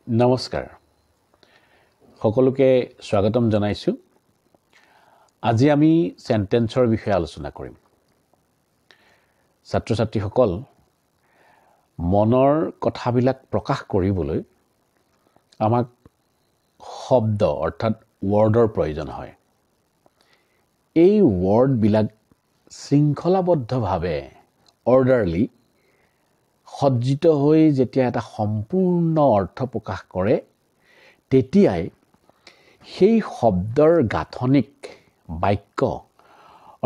নমস্কাৰ সকলোকে স্বাগতম জনাইছো আজি আমি সেন্টেন্সৰ বিষয়ে আলোচনা কৰিম ছাত্ৰ ছাত্ৰীসকল মনৰ কথাবিলাক প্ৰকাশ কৰিবলৈ আমাক শব্দ অৰ্থাৎ ওয়াৰ্ডৰ প্ৰয়োজন হয় এই ওয়াৰ্ড বিলাক শৃংখলাবদ্ধভাৱে অৰ্ডাৰলি সজ্জিত হৈ যেতিয়া এটা সম্পূৰ্ণ অৰ্থ প্ৰকাশ কৰে তেতিয়াই সেই শব্দৰ গাঁথনিক বাক্য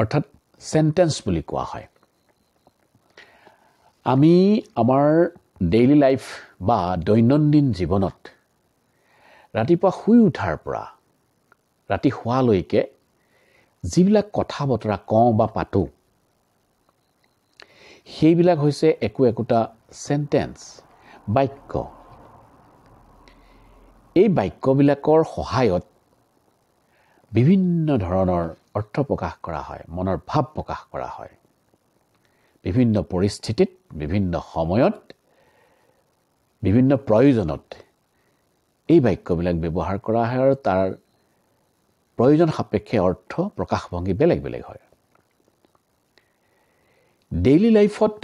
অৰ্থাৎ সেন্টেন্স বুলি কোৱা হয় আমি আমাৰ ডেইলি লাইফ বা দৈনন্দিন জীৱনত ৰাতিপুৱা শুই উঠাৰ পৰা ৰাতি শুৱালৈকে যিবিলাক কথা বতৰা কওঁ বা পাতো সেইবিলাক হৈছে একোটা সেন্টেন্স বাক্য এই বাক্যবিলাকৰ সহায়ত বিভিন্ন ধৰণৰ অৰ্থ প্ৰকাশ কৰা হয় মনৰ ভাৱ প্ৰকাশ কৰা হয় বিভিন্ন পৰিস্থিতিত বিভিন্ন সময়ত বিভিন্ন প্ৰয়োজনত এই বাক্যবিলাক ব্যৱহাৰ কৰা হয় আৰু তাৰ প্ৰয়োজন সাপেক্ষে অৰ্থ প্ৰকাশভংগী বেলেগ বেলেগ হয় ডেইলি লাইফত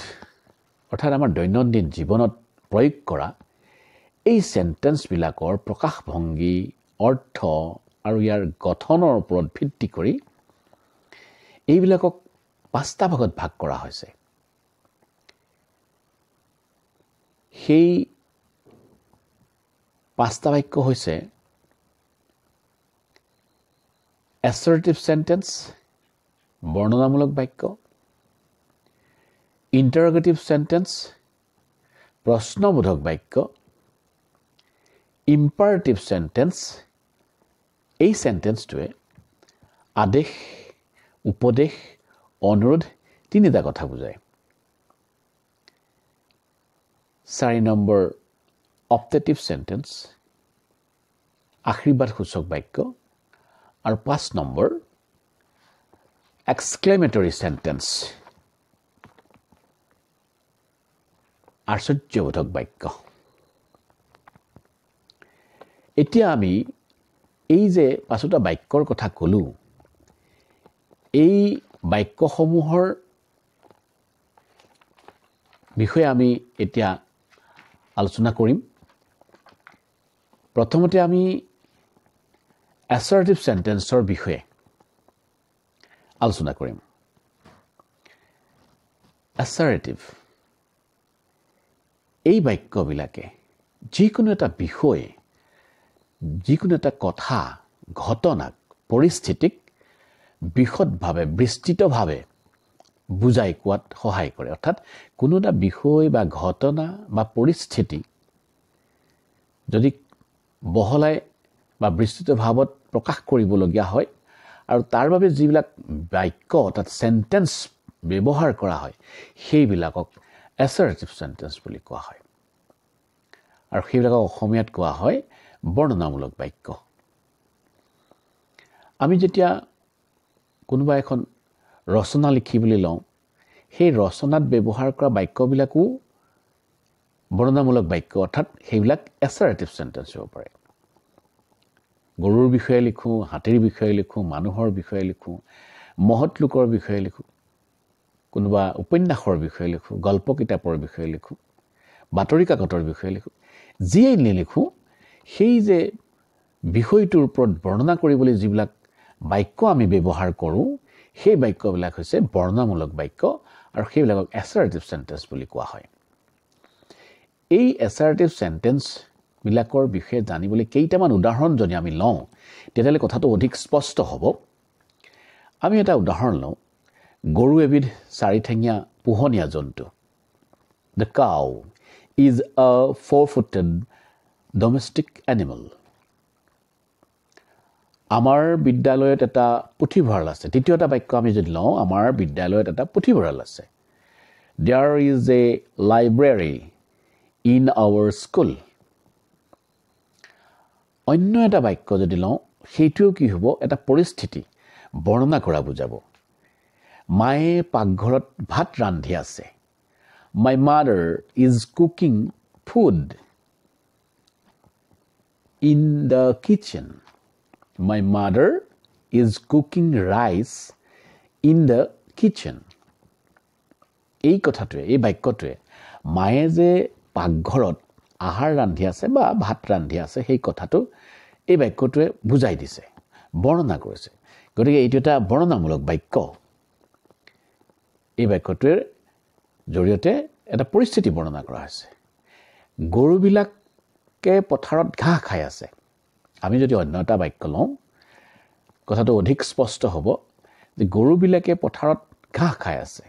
অৰ্থাৎ আমাৰ দৈনন্দিন জীৱনত প্ৰয়োগ কৰা এই সেন্টেন্স বিলাকৰ প্ৰকাশভংগী অৰ্থ আৰু ইয়াৰ গঠনৰ ওপৰত ভিত্তি কৰি এইবিলাকক পাঁচটা ভাগত ভাগ কৰা হৈছে সেই পাঁচটা বাক্য হৈছে assertive sentence বৰ্ণনামূলক বাক্য interrogative sentence প্ৰশ্নবোধক বাক্য imperative sentence এই সেন্টেন্সটোৱে আদেশ উপদেশ অনুৰোধ তিনিটা কথা বুজায় 4 নম্বৰ optative sentence আশীৰ্বাদসূচক বাক্য আৰু 5 নম্বৰ exclamatory sentence আশ্চৰ্যবোধক বাক্য এতিয়া আমি এই যে পাঁচটা বাক্যৰ কথা কলো এই বাক্যসমূহৰ বিষয়ে আমি এতিয়া আলোচনা কৰিম প্ৰথমতে আমি assertive sentenceৰ বিষয়ে আলোচনা কৰিম assertive এই বাক্যবিলাকে যিকোনো এটা বিষয় যিকোনো এটা কথা ঘটনাক পৰিস্থিতিক বিশদভাৱে বিস্তৃতভাৱে বুজাই কোৱাত সহায় কৰে অৰ্থাৎ কোনো এটা বিষয় বা ঘটনা বা পৰিস্থিতি যদি বহলাই বা বিস্তৃতভাৱত প্ৰকাশ কৰিবলগীয়া হয় আৰু তাৰ বাবে যিবিলাক বাক্য অৰ্থাৎ সেন্টেন্স ব্যৱহাৰ কৰা হয় সেইবিলাকক assertive sentence বুলি কোৱা হয় আৰু সেইবিলাকক অসমীয়াত কোৱা হয় বৰ্ণনামূলক বাক্য আমি যেতিয়া কোনোবা এখন ৰচনা লিখিবলৈ লওঁ সেই ৰচনাত ব্যৱহাৰ কৰা বাক্যবিলাকো বৰ্ণনামূলক বাক্য অৰ্থাৎ সেইবিলাক assertive sentence হ'ব পাৰে গৰুৰ বিষয়ে লিখো হাতীৰ বিষয়ে লিখো মানুহৰ বিষয়ে লিখো মহৎ লোকৰ বিষয়ে লিখো কোনোবা উপন্যাসৰ বিষয়ে লিখো গল্প কিতাপৰ বিষয়ে লিখো বাতৰি কাকতৰ বিষয়ে লিখো যিয়েই নিলিখো সেই যে বিষয়টোৰ ওপৰত বৰ্ণনা কৰিবলৈ যিবিলাক বাক্য আমি ব্যৱহাৰ কৰো সেই বাক্যবিলাক হৈছে বৰ্ণনামূলক বাক্য আৰু সেইবিলাকক assertive sentence বুলি কোৱা হয় এই assertive sentence বিলাকৰ বিষয়ে জানিবলৈ কেইটামান উদাহৰণ যদি আমি লওঁ তেতিয়ালে কথাটো অধিক স্পষ্ট হ'ব আমি এটা উদাহৰণ লওঁ গৰু এবিধ চাৰিঠেঙীয়া পোহনীয়া জন্তু The cow is a four-footed domestic animal. আমাৰ বিদ্যালয়ত এটা পুথিভঁৰাল আছে দ্বিতীয়টা বাক্য আমি যদি লওঁ আমাৰ বিদ্যালয়ত এটা পুথিভঁৰাল আছে There is a library in our school. অন্য এটা বাক্য যদি লওঁ সেইটোও কি হ'ব এটা পৰিস্থিতি বৰ্ণনা কৰা বুজাব মায়ে পাকঘৰত ভাত ৰান্ধি আছে My mother is cooking food. in the kitchen. My mother is cooking rice in the kitchen. এই কথাটোৱে এই বাক্যটোৱে মায়ে যে পাকঘৰত আহাৰ ৰান্ধি আছে বা ভাত ৰান্ধি আছে সেই কথাটো এই বাক্যটোৱে বুজাই দিছে বৰ্ণনা কৰিছে গতিকে এইটো এটা বৰ্ণনামূলক বাক্য এই বাক্যটোৰ জৰিয়তে এটা পৰিস্থিতি বৰ্ণনা কৰা হৈছে গৰুবিলাকে পথাৰত ঘাঁহ খাই আছে আমি যদি অন্য এটা বাক্য লওঁ কথাটো অধিক স্পষ্ট হ'ব যে গৰুবিলাকে পথাৰত ঘাঁহ খাই আছে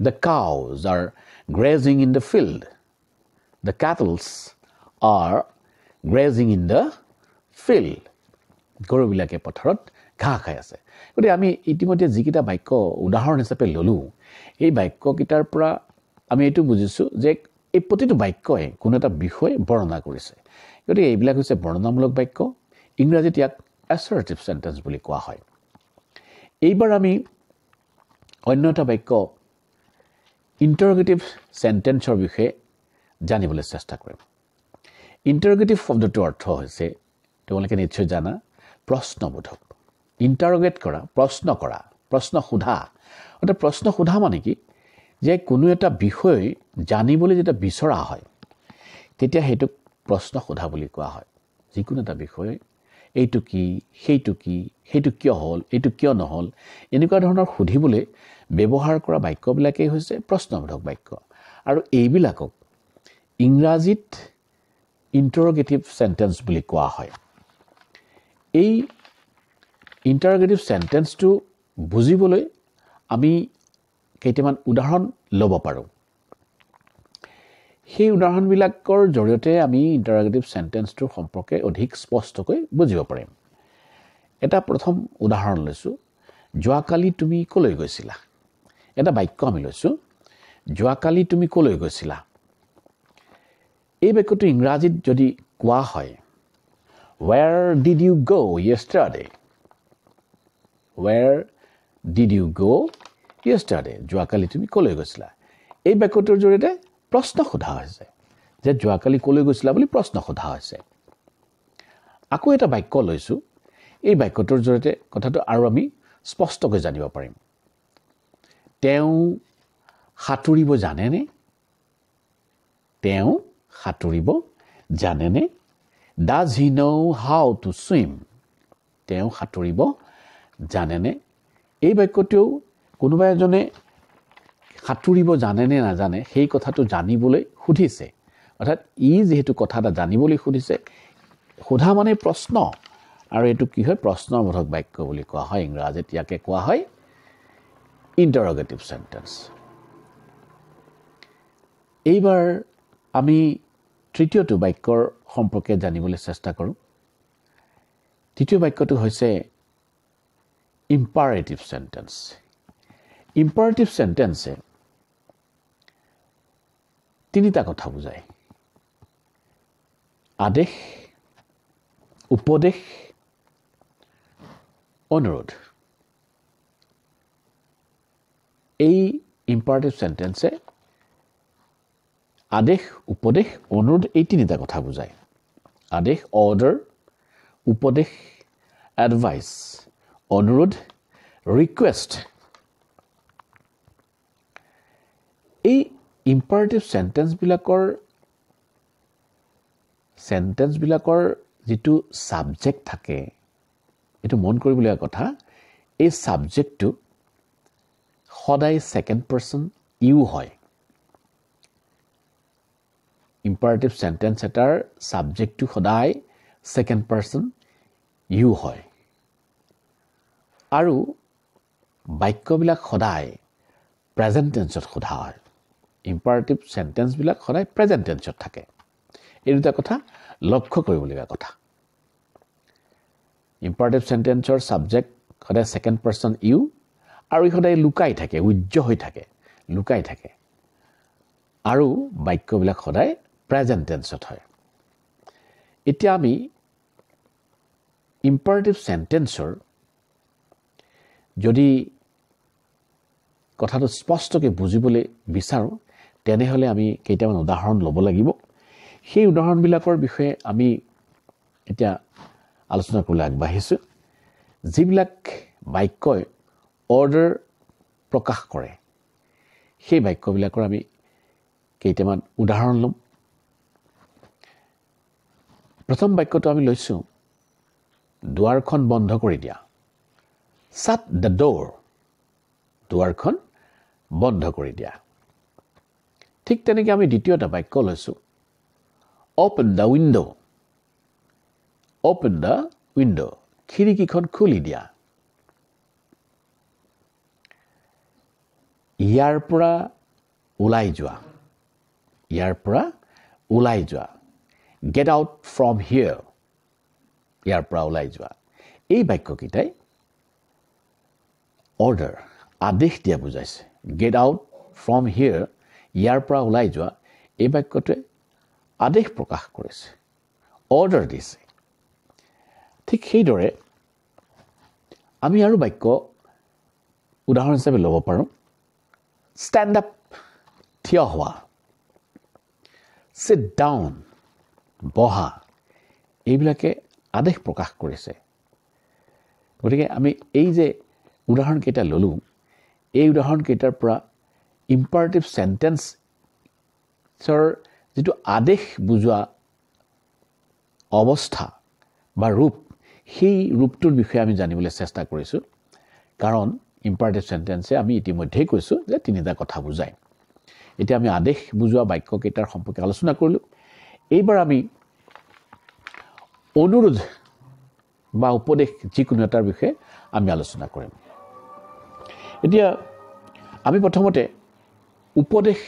The cows are grazing in the field. The cattle are grazing in the field. গৰুবিলাকে পথাৰত ঘাঁহ খাই আছে গতিকে আমি ইতিমধ্যে যিকেইটা বাক্য উদাহৰণ হিচাপে ল'লোঁ এই বাক্যকেইটাৰ পৰা আমি এইটো বুজিছোঁ যে এই প্ৰতিটো বাক্যই কোনো এটা বিষয় বৰ্ণনা কৰিছে গতিকে এইবিলাক হৈছে বৰ্ণনামূলক বাক্য ইংৰাজীত ইয়াক assertive sentence বুলি কোৱা হয় এইবাৰ আমি অন্য এটা বাক্য ইণ্টাৰগেটিভ চেণ্টেন্সৰ বিষয়ে জানিবলৈ চেষ্টা কৰিম ইণ্টাৰগেটিভ শব্দটোৰ অৰ্থ হৈছে তোমালোকে নিশ্চয় জানা প্ৰশ্নবোধক ইণ্টাৰগেট কৰা প্ৰশ্ন সোধা অৰ্থাৎ প্ৰশ্ন সোধা মানে কি যে কোনো এটা বিষয় জানিবলৈ যেতিয়া বিচৰা হয় তেতিয়া সেইটোক প্ৰশ্ন সোধা বুলি কোৱা হয় যিকোনো এটা বিষয় এইটো কি সেইটো কিয় হ'ল এইটো কিয় নহ'ল এনেকুৱা ধৰণৰ সুধিবলৈ ব্যৱহাৰ কৰা বাক্যবিলাকেই হৈছে প্ৰশ্নবোধক বাক্য আৰু এইবিলাকক ইংৰাজীত ইণ্টাৰগেটিভ চেণ্টেন্স বুলি কোৱা হয় এই ইণ্টাৰগেটিভ চেণ্টেন্সটো বুজিবলৈ আমি কেইটামান উদাহৰণ ল'ব পাৰোঁ সেই উদাহৰণবিলাকৰ জৰিয়তে আমি ইণ্টাৰগেটিভ চেণ্টেন্সটোৰ সম্পৰ্কে অধিক স্পষ্টকৈ বুজিব পাৰিম এটা প্ৰথম উদাহৰণ লৈছোঁ যোৱাকালি তুমি কলৈ গৈছিলা এটা বাক্য আমি লৈছোঁ যোৱাকালি তুমি কলৈ গৈছিলা এই বাক্যটো ইংৰাজীত যদি কোৱা হয় Where did you go yesterday? Where did you go yesterday? যোৱাকালি তুমি কলৈ গৈছিলা এই বাক্যটোৰ জৰিয়তে প্ৰশ্ন সোধা হৈছে যে যোৱাকালি কলৈ গৈছিলা বুলি প্ৰশ্ন সোধা হৈছে আকৌ এটা বাক্য লৈছোঁ এই বাক্যটোৰ জৰিয়তে কথাটো আৰু আমি স্পষ্টকৈ জানিব পাৰিম তেওঁ সাঁতুৰিব জানেনে Does he know how to swim? তেওঁ সাঁতুৰিব জানেনে এই বাক্যটোও কোনোবা এজনে সাঁতুৰিব জানেনে নাজানে সেই কথাটো জানিবলৈ সুধিছে অৰ্থাৎ যিহেতু কথা এটা জানিবলৈ সুধিছে সোধা মানে প্ৰশ্ন আৰু এইটো কি হয় প্ৰশ্নবোধক বাক্য বুলি কোৱা হয় ইংৰাজীত ইয়াকে কোৱা হয় ইণ্টাৰগেটিভ চেণ্টেন্স এইবাৰ আমি তৃতীয়টো বাক্যৰ সম্পৰ্কে জানিবলৈ চেষ্টা কৰোঁ তৃতীয় বাক্যটো হৈছে ইম্পাৰেটিভ চেণ্টেন্স ইম্পাৰেটিভ চেণ্টেন্সে তিনিটা কথা বুজায় আদেশ উপদেশ অনুৰোধ এই ইম্পাৰেটিভ চেণ্টেন্সে আদেশ উপদেশ অনুৰোধ এই তিনিটা কথা বুজায় আদেশ অৰ্ডাৰ উপদেশ এডভাইচ অনুৰোধ ৰিকুৱেষ্ট এই ইম্পাৰেটিভ চেণ্টেন্সবিলাকৰ যিটো ছাবজেক্ট থাকে এইটো মন কৰিবলগীয়া কথা এই ছাবজেক্টটো সদায় ছেকেণ্ড পাৰ্চন ইউ হয় ইম্পাৰেটিভ চেণ্টেন্স এটাৰ ছাবজেক্টটো সদায় ছেকেণ্ড পাৰ্চন ইউ হয় আৰু বাক্যবিলাক সদায় প্ৰেজেণ্ট টেন্সত সোধা হয় ইম্পাৰেটিভ চেণ্টেন্সবিলাক সদায় প্ৰেজেণ্ট টেন্সত থাকে এই দুটা কথা লক্ষ্য কৰিবলগীয়া কথা ইম্পাৰেটিভ চেণ্টেন্সৰ ছাবজেক্ট সদায় ছেকেণ্ড পাৰ্চন ইউ আৰু সদায় লুকাই থাকে উজ্জ্ব হৈ থাকে লুকাই থাকে আৰু বাক্যবিলাক সদায় প্ৰেজেণ্ট টেন্সত হয় এতিয়া আমি ইম্পাৰেটিভ চেণ্টেন্সৰ যদি কথাটো স্পষ্টকৈ বুজিবলৈ বিচাৰোঁ তেনেহ'লে আমি কেইটামান উদাহৰণ ল'ব লাগিব সেই উদাহৰণবিলাকৰ বিষয়ে আমি এতিয়া আলোচনা কৰিবলৈ আগবাঢ়িছোঁ যিবিলাক বাক্যই অৰ্ডাৰ প্ৰকাশ কৰে সেই বাক্যবিলাকৰ আমি কেইটামান উদাহৰণ ল'ম প্ৰথম বাক্যটো আমি লৈছোঁ দুৱাৰখন বন্ধ কৰি দিয়া shut the door দুৱাৰখন বন্ধ কৰি দিয়া ঠিক তেনেকৈ আমি দ্বিতীয়টা বাক্য লৈছোঁ open the window খিৰিকীখন খুলি দিয়া ইয়াৰ পৰা ওলাই যোৱা get out from here ইয়াৰ পৰা ওলাই যোৱা এই বাক্যকেইটাই অৰ্ডাৰ আদেশ দিয়া বুজাইছে get out from here ইয়াৰ পৰা ওলাই যোৱা এই বাক্যটোৱে আদেশ প্ৰকাশ কৰিছে অৰ্ডাৰ দিছে ঠিক সেইদৰে আমি আৰু বাক্য উদাহৰণ হিচাপে ল'ব পাৰোঁ stand up থিয় হোৱা sit down বহা এইবিলাকে আদেশ প্ৰকাশ কৰিছে গতিকে আমি এই যে উদাহৰণকেইটা ল'লোঁ এই উদাহৰণকেইটাৰ পৰা ইম্পাৰেটিভ চেণ্টেন্সৰ যিটো আদেশ বুজোৱা অৱস্থা বা ৰূপ সেই ৰূপটোৰ বিষয়ে আমি জানিবলৈ চেষ্টা কৰিছোঁ কাৰণ ইম্পাৰেটিভ চেণ্টেন্সে আমি ইতিমধ্যেই কৈছোঁ যে তিনিটা কথা বুজায় এতিয়া আমি আদেশ বুজোৱা বাক্যকেইটাৰ সম্পৰ্কে আলোচনা কৰিলোঁ এইবাৰ আমি অনুৰোধ বা উপদেশ যিকোনো এটাৰ বিষয়ে আমি আলোচনা কৰিম এতিয়া আমি প্ৰথমতে উপদেশ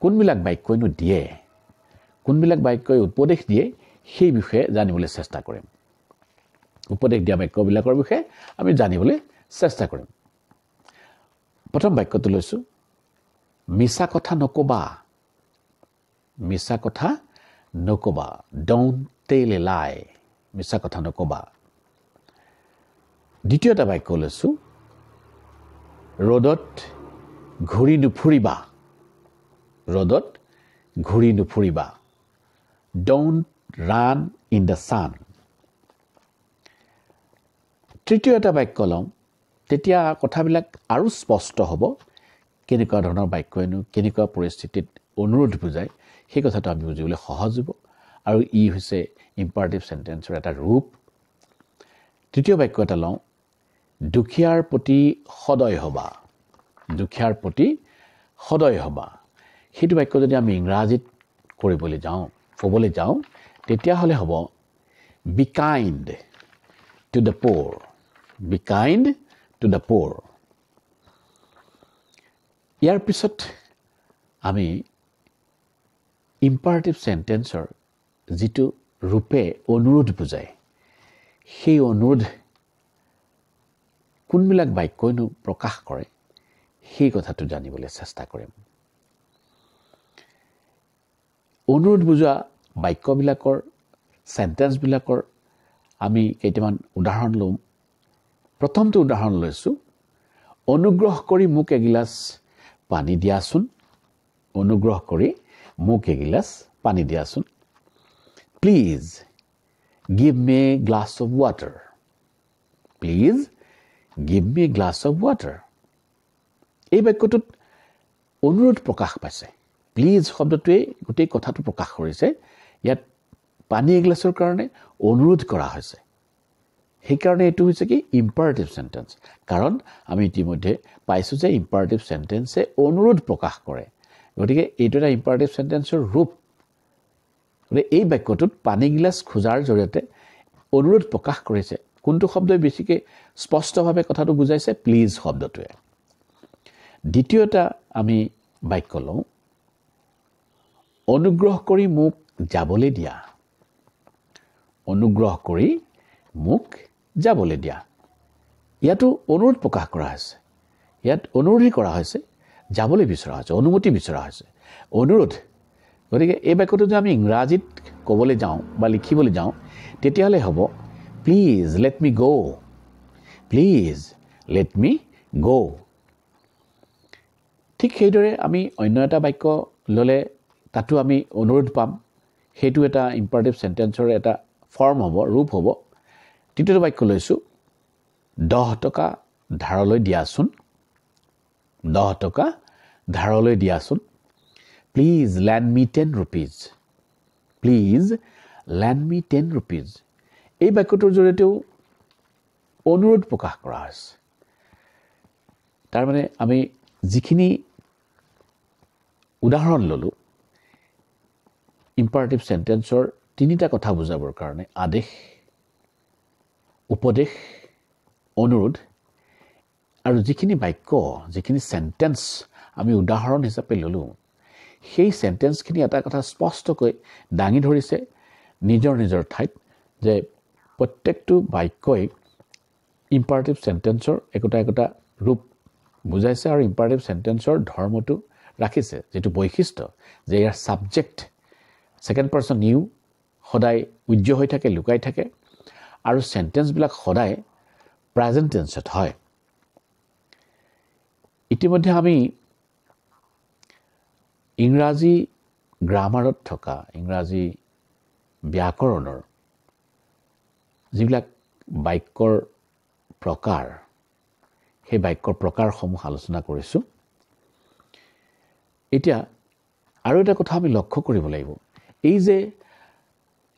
কোনবিলাক বাক্যইনো দিয়ে কোনবিলাক বাক্যই উপদেশ দিয়ে সেই বিষয়ে জানিবলৈ চেষ্টা কৰিম উপদেশ দিয়া বাক্যবিলাকৰ বিষয়ে আমি জানিবলৈ চেষ্টা কৰিম প্ৰথম বাক্যটো লৈছোঁ মিছা কথা নকবা don't tell a lie মিছা কথা নকবা দ্বিতীয়টা বাক্য লৈছোঁ ৰ'দত ঘূৰি নুফুৰিবা don't run in the sun তৃতীয় এটা বাক্য লওঁ তেতিয়া কথাবিলাক আৰু স্পষ্ট হ'ব কেনেকুৱা ধৰণৰ বাক্যইনো কেনেকুৱা পৰিস্থিতিত অনুৰোধ বুজায় সেই কথাটো আমি বুজিবলৈ সহজ হ'ব আৰু ই হৈছে ইম্পাৰেটিভ চেণ্টেন্সৰ এটা ৰূপ তৃতীয় বাক্য এটা লওঁ দুখীয়াৰ প্ৰতি সদয় হ'বা সেইটো বাক্য যদি আমি ইংৰাজীত ক'বলৈ যাওঁ তেতিয়াহ'লে হ'ব be kind to the poor ইয়াৰ পিছত আমি ইম্পাৰেটিভ চেণ্টেন্সৰ যিটো ৰূপে অনুৰোধ বুজায় সেই অনুৰোধ কোনবিলাক বাক্যইনো প্ৰকাশ কৰে সেই কথাটো জানিবলৈ চেষ্টা কৰিম অনুৰোধ বুজোৱা বাক্যবিলাকৰ চেণ্টেন্সবিলাকৰ আমি কেইটামান উদাহৰণ ল'ম প্ৰথমটো উদাহৰণ লৈছোঁ অনুগ্ৰহ কৰি মোক এগিলাচ পানী দিয়াচোন please give me a glass of water এই বাক্যটোত অনুৰোধ প্ৰকাশ পাইছে প্লিজ শব্দটোৱে গোটেই কথাটো প্ৰকাশ কৰিছে ইয়াত পানী এগিলাছৰ কাৰণে অনুৰোধ কৰা হৈছে সেইকাৰণে এইটো হৈছে কি ইম্পাৰেটিভ চেণ্টেন্স কাৰণ আমি ইতিমধ্যে পাইছোঁ যে ইম্পাৰেটিভ চেণ্টেন্সে অনুৰোধ প্ৰকাশ কৰে গতিকে এইটো এটা ইম্পাৰেটিভ চেণ্টেন্সৰ ৰূপ গতিকে এই বাক্যটোত পানী গিলাচ খোজাৰ জৰিয়তে অনুৰোধ প্ৰকাশ কৰিছে কোনটো শব্দই বেছিকৈ স্পষ্টভাৱে কথাটো বুজাইছে প্লিজ শব্দটোৱে দ্বিতীয়টা আমি বাক্য লওঁ অনুগ্ৰহ কৰি মোক যাবলৈ দিয়া ইয়াতো অনুৰোধ প্ৰকাশ কৰা হৈছে ইয়াত অনুৰোধেই কৰা হৈছে যাবলৈ বিচৰা হৈছে অনুমতি বিচৰা হৈছে অনুৰোধ গতিকে এই বাক্যটো যদি আমি ইংৰাজীত ক'বলৈ যাওঁ বা লিখিবলৈ যাওঁ তেতিয়াহ'লে হ'ব প্লিজ লেট মি গো ঠিক সেইদৰে আমি অন্য এটা বাক্য ল'লে তাতো আমি অনুৰোধ পাম সেইটো এটা ইম্পাৰেটিভ সেন্টেন্সৰ এটা ফৰ্ম হ'ব ৰূপ হ'ব তৃতীয়টো বাক্য লৈছো 10 টকা ধাৰলৈ দিয়াচোন 10 টকা ধাৰলৈ দিয়াচোন please lend me 10 rupees please lend me 10 rupees এই বাক্যটোৰ জৰিয়তেও অনুৰোধ প্ৰকাশ কৰা হৈছে তাৰ মানে আমি যিখিনি উদাহৰণ ললো ইম্পাৰেটিভ সেন্টেন্সৰ তিনিটা কথা বুজাবৰ কাৰণে আদেশ উপদেশ অনুৰোধ আৰু যিখিনি বাক্য যিখিনি সেন্টেন্স আমি উদাহৰণ হিচাপে ললো সেই সেন্টেন্সখিনি এটা কথা স্পষ্টকৈ দাঙি ধৰিছে নিজৰ নিজৰ ঠাইত যে প্ৰত্যেকটো বাক্যই ইম্পাৰেটিভ সেন্টেন্সৰ একোটা ৰূপ বুজাইছে আৰু ইম্পাৰেটিভ সেন্টেন্সৰ ধৰ্মটো ৰাখিছে যেটো বৈশিষ্ট্য যে ইয়াৰ সাবজেক্ট সেকেন্ড পাৰসন ইউ সদায় উজ্জ্ব হৈ থাকে লুকাই থাকে আৰু সেন্টেন্স বিলাক সদায় প্ৰেজেন্ট টেন্সত হয় ইতিমধ্যে আমি ইংৰাজী গ্ৰামাৰত থকা ইংৰাজী ব্যাকৰণৰ যিবিলাক বাক্যৰ প্ৰকাৰ সেই বাক্যৰ প্ৰকাৰসমূহ আলোচনা কৰিছো এতিয়া আৰু এটা কথা আমি লক্ষ্য কৰিব লাগিব এই যে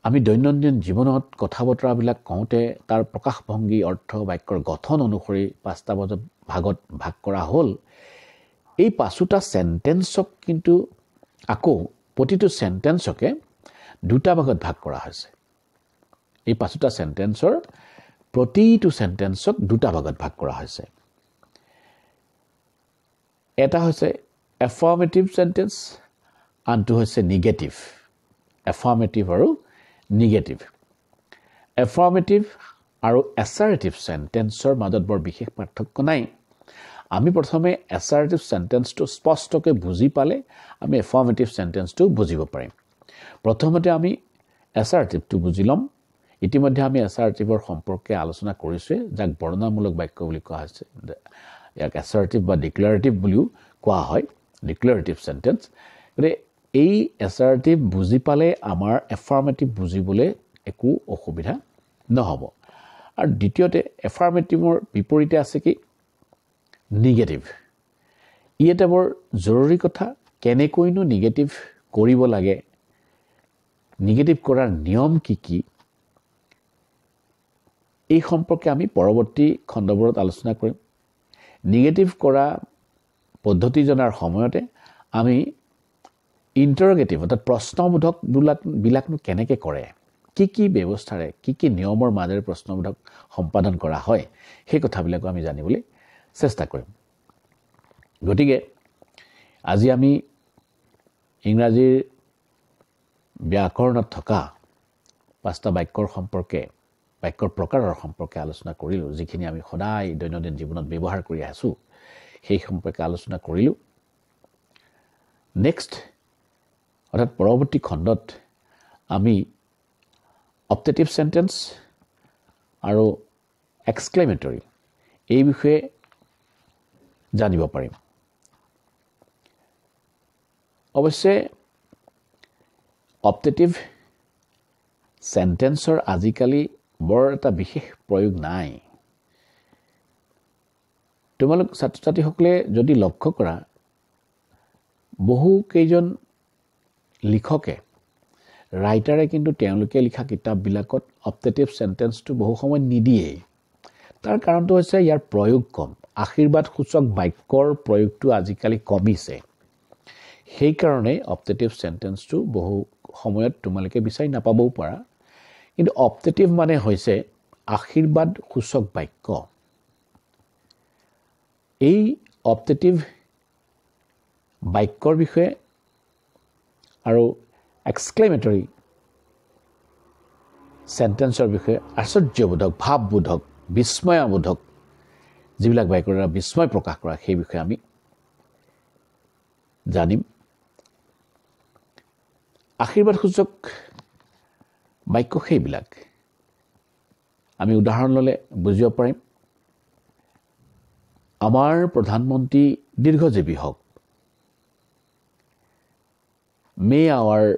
আমি দৈনন্দিন জীৱনত কথা বতৰাবিলাক কওঁতে তাৰ প্ৰকাশ ভংগী অৰ্থ বাক্যৰ গঠন অনুসৰি পাঁচটা ভাগত ভাগ কৰা হ'ল এই পাঁচটা সেন্টেন্সক কিন্তু আকৌ প্ৰতিটো সেন্টেন্সকে দুটা ভাগত ভাগ কৰা হৈছে এই পাঁচটা সেন্টেন্সৰ প্ৰতিটো সেন্টেন্সক দুটা ভাগত ভাগ কৰা হৈছে এটা হৈছে এফাৰ্মেটিভ সেন্টেন্স আনটো হৈছে নিগেটিভ এফাৰ্মেটিভ আৰু নিগেটিভ এফাৰ্মেটিভ আৰু এছাৰেটিভ সেন্টেন্সৰ মাজত বৰ বিশেষ পাৰ্থক্য নাই আমি প্ৰথমে এছাৰেটিভ সেন্টেন্সটো স্পষ্টকৈ বুজি পালে আমি এফাৰ্মেটিভ সেন্টেন্সটো বুজিব পাৰিম প্ৰথমতে আমি এছাৰেটিভটো বুজি লম ইতিমধ্যে আমি এছাৰেটিভৰ সম্পৰ্কে আলোচনা কৰিছো যাক বৰ্ণনামূলক বাক্য বুলি কোৱা হৈছে ইয়াক এছাৰেটিভ বা ডিক্লেৰেটিভ বুলিও কোৱা হয় ডিক্লেৰেটিভ সেন্টেন্স গতিকে এই এছাৰেটিভ বুজি পালে আমাৰ এফাৰ্মেটিভ বুজিবলৈ একো অসুবিধা নহব আৰু দ্বিতীয়তে এফাৰ্মেটিভৰ বিপৰীতে আছে কি নিগেটিভ ই এটা বৰ জৰুৰী কথা কেনেকৈনো নিগেটিভ কৰিব লাগে নিগেটিভ কৰাৰ নিয়ম কি এই সম্পৰ্কে আমি পৰৱৰ্তী খণ্ডবোৰত আলোচনা কৰিম নিগেটিভ কৰা পদ্ধতি জনাৰ সময়তে আমি ইন্টাৰোগেটিভ অৰ্থাৎ প্ৰশ্নবোধক বিলাকনো কেনেকৈ কৰে কি ব্যৱস্থাৰে কি নিয়মৰ মাজেৰে প্ৰশ্নবোধক সম্পাদন কৰা হয় সেই কথাবিলাক আমি জানিবলৈ চেষ্টা কৰিম গতিকে আজি আমি ইংৰাজীৰ ব্যাকৰণত থকা পাঁচটা বাক্যৰ সম্পৰ্কে বাক্যৰ প্ৰকাৰৰ সম্পৰ্কে আলোচনা কৰিলো যিখিনি আমি সদায় দৈনন্দিন জীৱনত ব্যৱহাৰ কৰি আছো সেই সম্পৰ্কে আলোচনা কৰিলো নেক্সট অৰ্থাৎ পৰৱৰ্তী খণ্ডত আমি অপটেটিভ সেন্টেন্স আৰু এক্সক্লেমেটৰী এই বিষয়ে জানিব পাৰিম অৱশ্যে অপটেটিভ সেন্টেন্সৰ আজিকালি বৰ এটা বিশেষ প্ৰয়োগ নাই তোমালোক ছাত্ৰ-ছাত্ৰীসকলে যদি লক্ষ্য কৰা বহু কেইজন লিখকে ৰাইটাৰে কিন্তু তেওঁলোকে লিখা কিতাপবিলাকত অপটেটিভ সেন্টেন্সটো বহু সময় নিদিয়ে তাৰ কাৰণটো হৈছে ইয়াৰ প্ৰয়োগ কম আশীৰ্বাদসূচক বাক্যৰ প্ৰয়োগটো আজিকালি কমিছে সেই কাৰণে অপটেটিভ সেন্টেন্সটো বহু সময়ত তোমালোকে বিচাৰি নাপাবও পাৰা কিন্তু অপটেটিভ মানে হৈছে আশীৰ্বাদসূচক বাক্য এই অপটেটিভ বাক্যৰ বিষয়ে আৰু এক্সক্লেমেটৰী সেন্টেন্সৰ বিষয়ে আশ্চৰ্যবোধক ভাৱবোধক বিস্ময়বোধক যিবিলাক বাক্যৰ দ্বাৰা বিস্ময় প্ৰকাশ কৰা সেই বিষয়ে আমি জানিম আশীৰ্বাদসূচক বাক্য সেইবিলাক আমি উদাহৰণ ললে বুজিব পাৰিম আমাৰ প্ৰধানমন্ত্ৰী দীৰ্ঘজীৱী হওক May our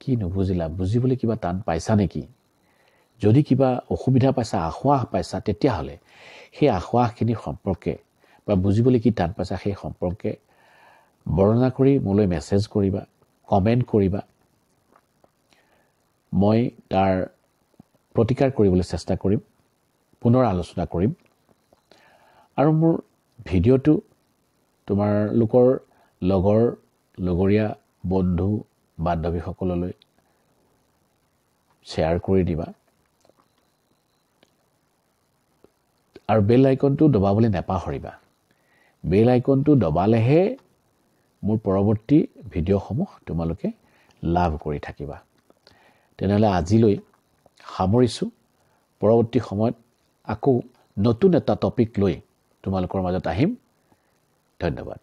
কি নুবুজিলা? বুজিবলৈ কিবা টান পাইছা নেকি? যদি কিবা অসুবিধা পাইছা, আসোঁৱাহ পাইছা, তেতিয়াহ'লে সেই আসোঁৱাহখিনিৰ সম্পৰ্কে বা বুজিবলৈ কি টান পাইছা সেই সম্পৰ্কে বৰ্ণনা কৰি মোলৈ মেছেজ কৰিবা, কমেণ্ট কৰিবা। মই তাৰ প্ৰতিকাৰ কৰিবলৈ চেষ্টা কৰিম, পুনৰ আলোচনা কৰিম। আৰু মোৰ ভিডিঅ'টো তোমালোকৰ লগৰীয়া বন্ধু বান্ধৱীসকললৈ শ্বেয়াৰ কৰি দিবা। আৰু বেল আইকনটো দবাবলৈ নাপাহৰিবা। বেল আইকনটো দবালেহে মোৰ পৰৱৰ্তী ভিডিঅ'সমূহ তোমালোকে লাভ কৰি থাকিবা। তেনেহ'লে আজিলৈ সামৰিছোঁ। পৰৱৰ্তী সময়ত আকৌ নতুন এটা টপিক লৈ তোমালোকৰ মাজত আহিম। ধন্যবাদ।